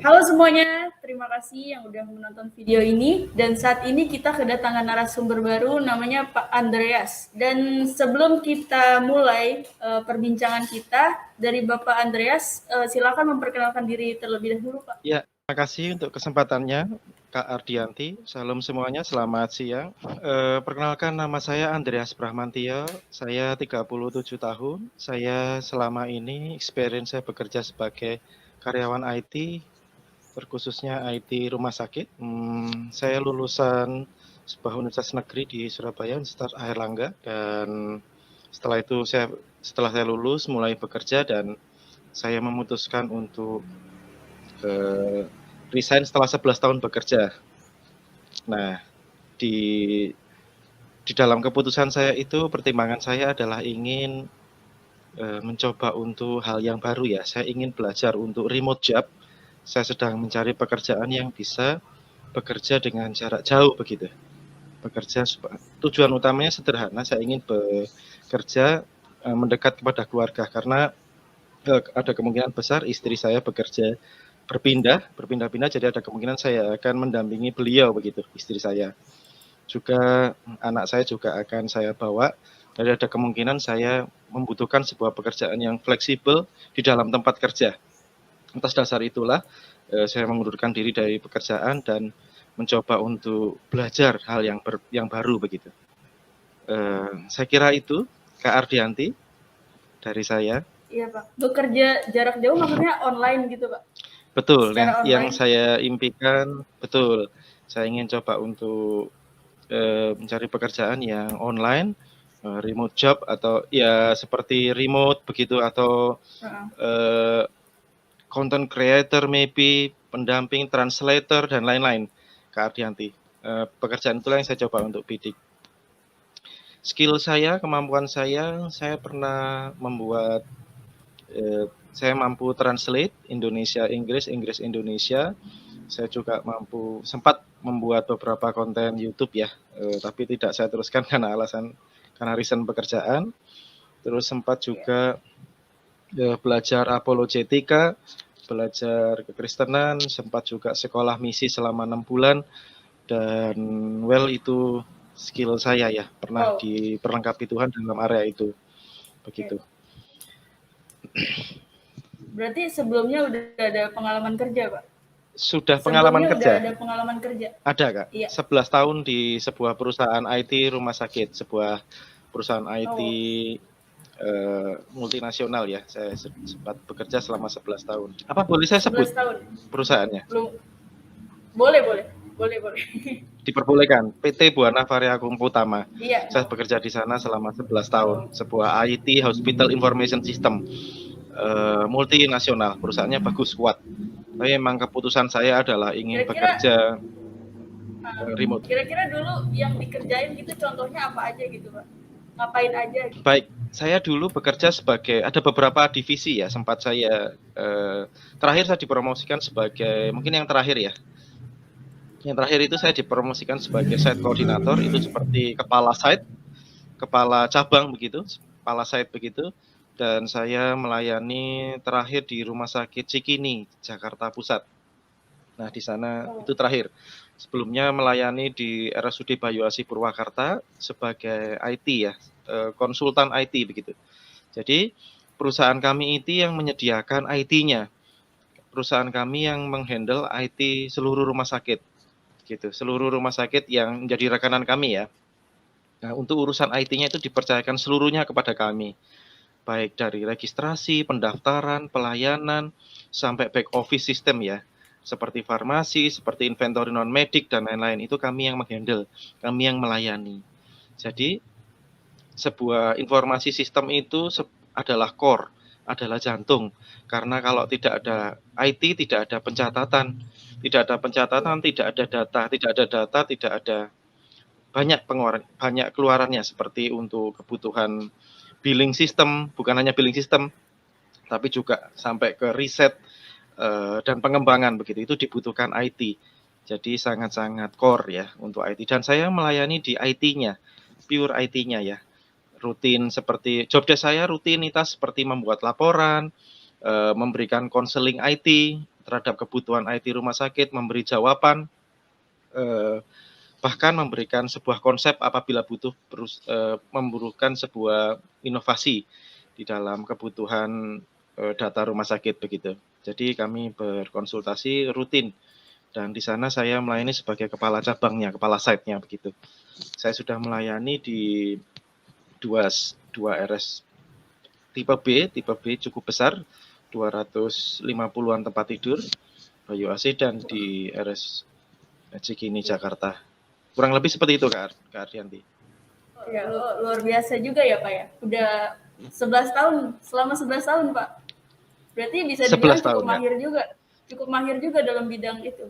Halo semuanya, terima kasih yang udah menonton video ini. Dan saat ini kita kedatangan narasumber baru namanya Pak Andreas. Dan sebelum kita mulai perbincangan kita, dari Bapak Andreas, silakan memperkenalkan diri terlebih dahulu, Pak. Ya, terima kasih untuk kesempatannya, Kak Ardianti. Salam semuanya, selamat siang. Perkenalkan, nama saya Andreas Brahmantio. Saya 37 tahun. Saya selama ini experience saya bekerja sebagai karyawan IT, terkhususnya IT rumah sakit. Saya lulusan sebuah universitas negeri di Surabaya, Universitas Airlangga, dan setelah saya lulus mulai bekerja dan saya memutuskan untuk resign setelah 11 tahun bekerja. Nah, di dalam keputusan saya itu pertimbangan saya adalah ingin mencoba untuk hal yang baru ya. Saya ingin belajar untuk remote job. Saya sedang mencari pekerjaan yang bisa bekerja dengan jarak jauh begitu. Tujuan utamanya sederhana, saya ingin bekerja mendekat kepada keluarga karena ada kemungkinan besar istri saya bekerja berpindah-pindah, jadi ada kemungkinan saya akan mendampingi beliau begitu, istri saya. Juga anak saya juga akan saya bawa, jadi ada kemungkinan saya membutuhkan sebuah pekerjaan yang fleksibel di dalam tempat kerja. Atas dasar itulah saya mengundurkan diri dari pekerjaan dan mencoba untuk belajar hal yang baru begitu. Saya kira itu, Kak Ardianti, dari saya. Iya, Pak. Bekerja jarak jauh maksudnya online gitu, Pak? Betul, Secara nah yang online? saya impikan, betul, saya ingin coba untuk mencari pekerjaan yang online, remote job atau ya seperti remote begitu atau content creator maybe, pendamping, translator dan lain-lain, Kak Ardianti. Pekerjaan itulah yang saya coba untuk bidik. Skill saya, kemampuan saya pernah membuat saya mampu translate Indonesia Inggris, Inggris Indonesia. Saya juga sempat membuat beberapa konten YouTube ya, tapi tidak saya teruskan karena reason pekerjaan. Terus sempat juga belajar apologetika, belajar kekristenan, sempat juga sekolah misi selama 6 bulan, dan itu skill saya ya, pernah diperlengkapi Tuhan dalam area itu, begitu. Berarti sebelumnya udah ada pengalaman kerja, Pak? Sudah pengalaman kerja? Udah ada pengalaman kerja? Ada, Kak. Iya. 11 tahun di sebuah perusahaan IT rumah sakit, sebuah perusahaan IT multinasional ya. Saya sempat bekerja selama 11 tahun. Apa boleh saya sebut 11 tahun. Perusahaannya? Boleh. Diperbolehkan. PT Buana Variakum Utama. Iya. Saya bekerja di sana selama 11 tahun. Sebuah IT Hospital Information System multinasional. Perusahaannya bagus, kuat. Tapi memang keputusan saya adalah ingin bekerja remote. Kira-kira dulu yang dikerjain gitu contohnya apa aja gitu, Pak? Ngapain aja gitu? Baik, saya dulu bekerja ada beberapa divisi ya, sempat saya terakhir saya dipromosikan sebagai, mungkin yang terakhir ya. Yang terakhir itu saya dipromosikan sebagai site koordinator, itu seperti kepala site, kepala cabang begitu, kepala site begitu. Dan saya melayani terakhir di Rumah Sakit Cikini, Jakarta Pusat. Nah, di sana itu terakhir. Sebelumnya melayani di RSUD Bayu Asih Purwakarta sebagai IT ya, konsultan IT begitu. Jadi perusahaan kami itu yang menyediakan IT-nya. Perusahaan kami yang menghandle IT seluruh rumah sakit. Gitu. Seluruh rumah sakit yang menjadi rekanan kami ya. Nah, untuk urusan IT-nya itu dipercayakan seluruhnya kepada kami. Baik dari registrasi, pendaftaran, pelayanan, sampai back office system ya. Seperti farmasi, seperti inventory non-medik, dan lain-lain. Itu kami yang menghandle, kami yang melayani. Jadi, sebuah informasi sistem itu adalah core, adalah jantung. Karena kalau tidak ada IT, tidak ada pencatatan. Tidak ada pencatatan, tidak ada data. Tidak ada data, tidak ada banyak keluarannya, seperti untuk kebutuhan billing system, bukan hanya billing system, tapi juga sampai ke riset dan pengembangan begitu, itu dibutuhkan IT. Jadi sangat-sangat core ya untuk IT. Dan saya melayani di IT-nya, pure IT-nya ya. Rutin seperti jobdesk saya rutinitas seperti membuat laporan, memberikan konseling IT, terhadap kebutuhan IT rumah sakit, memberi jawaban, bahkan memberikan sebuah konsep apabila butuh memerlukan sebuah inovasi di dalam kebutuhan data rumah sakit begitu. Jadi kami berkonsultasi rutin dan di sana saya melayani sebagai kepala cabangnya, kepala site-nya begitu. Saya sudah melayani di dua RS tipe B cukup besar, 250-an tempat tidur, Bayu AC, dan di RS Cikini Jakarta. Kurang lebih seperti itu Kak Ardianti. Ya, luar biasa juga ya Pak ya. Udah 11 tahun, selama 11 tahun Pak. Berarti bisa dibilang cukup mahir juga. Cukup mahir juga dalam bidang itu.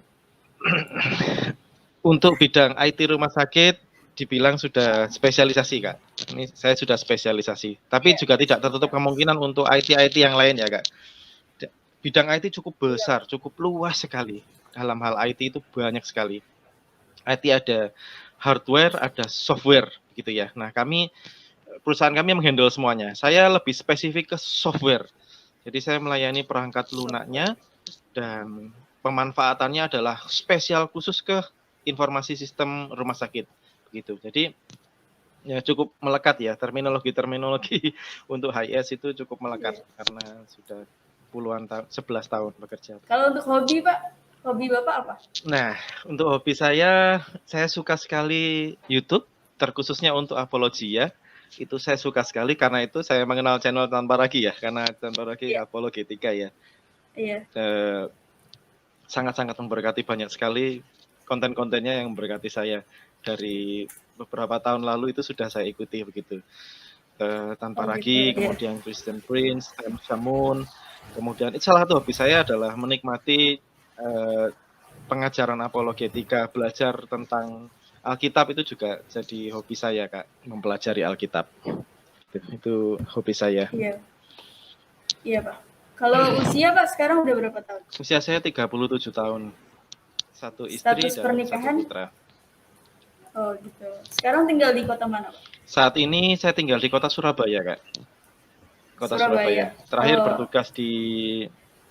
Untuk bidang IT rumah sakit dibilang sudah spesialisasi Kak. Ini saya sudah spesialisasi. Tapi juga tidak tertutup kemungkinan untuk IT yang lain ya Kak. Bidang IT cukup besar, cukup luas sekali. Dalam hal IT itu banyak sekali. IT ada hardware, ada software gitu ya. Nah, perusahaan kami menghandle semuanya. Saya lebih spesifik ke software. Jadi saya melayani perangkat lunaknya dan pemanfaatannya adalah spesial khusus ke informasi sistem rumah sakit begitu. Jadi ya cukup melekat ya, terminologi untuk HIS itu cukup melekat karena sudah puluhan tahun, 11 tahun bekerja. Kalau untuk hobi Pak, hobi Bapak apa? Nah, untuk hobi saya suka sekali YouTube, terkhususnya untuk apologia. Itu saya suka sekali karena itu saya mengenal channel Tanpa Ragi ya, karena Tanpa Ragi apologetika ya. Iya. Sangat-sangat memberkati, banyak sekali konten-kontennya yang memberkati saya. Dari beberapa tahun lalu itu sudah saya ikuti begitu. Tanpa Ragi, kemudian Christian Prince, Samun, kemudian salah satu hobi saya adalah menikmati pengajaran apologetika, belajar tentang Alkitab itu juga jadi hobi saya Kak, mempelajari Alkitab. Itu hobi saya. Iya. Iya Pak. Kalau usia Pak sekarang udah berapa tahun? Usia saya 37 tahun. Satu istri Status dan pernikahan? 1 putra. Oh gitu. Sekarang tinggal di kota mana Pak? Saat ini saya tinggal di kota Surabaya Kak. Kota Surabaya. Terakhir bertugas di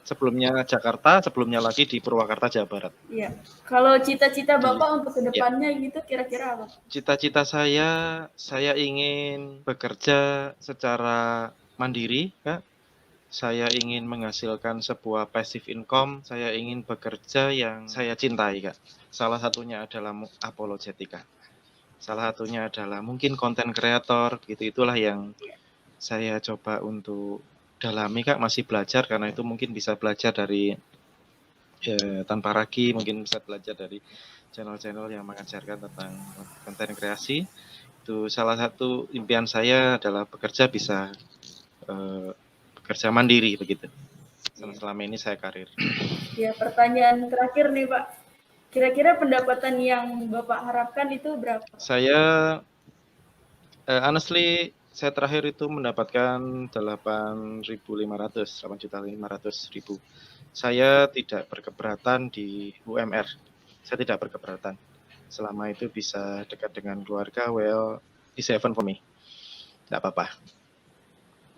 sebelumnya Jakarta, sebelumnya lagi di Purwakarta, Jawa Barat. Iya. Kalau cita-cita Bapak untuk kedepannya gitu kira-kira apa? Cita-cita saya ingin bekerja secara mandiri, Kak. Saya ingin menghasilkan sebuah passive income, saya ingin bekerja yang saya cintai, Kak. Salah satunya adalah apologetika. Salah satunya adalah mungkin konten kreator, gitu. Itulah yang saya coba untuk dalami Kak, masih belajar karena itu mungkin bisa belajar dari Tanpa Ragi, mungkin bisa belajar dari channel-channel yang mengajarkan tentang konten kreasi. Itu salah satu impian saya adalah bekerja bisa bekerja mandiri begitu. Selama ini saya karir. Ya, pertanyaan terakhir nih Pak. Kira-kira pendapatan yang Bapak harapkan itu berapa? Saya honestly saya terakhir itu mendapatkan 8.500.000. Saya tidak berkeberatan di UMR. Saya tidak berkeberatan. Selama itu bisa dekat dengan keluarga, well, it's heaven for me. Tidak apa-apa.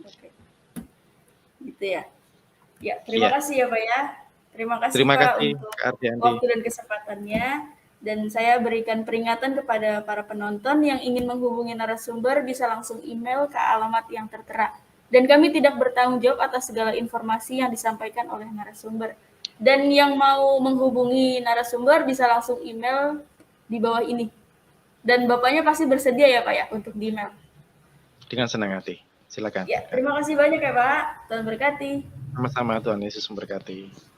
Oke. Gitu ya. Ya, terima kasih ya Pak ya. Terima kasih Pak untuk waktu dan kesempatannya. Dan saya berikan peringatan kepada para penonton yang ingin menghubungi narasumber bisa langsung email ke alamat yang tertera. Dan kami tidak bertanggung jawab atas segala informasi yang disampaikan oleh narasumber. Dan yang mau menghubungi narasumber bisa langsung email di bawah ini. Dan Bapaknya pasti bersedia ya Pak ya untuk di email. Dengan senang hati. Silakan. Ya, terima kasih banyak ya Pak. Tuhan berkati. Sama-sama, Tuhan Yesus memberkati.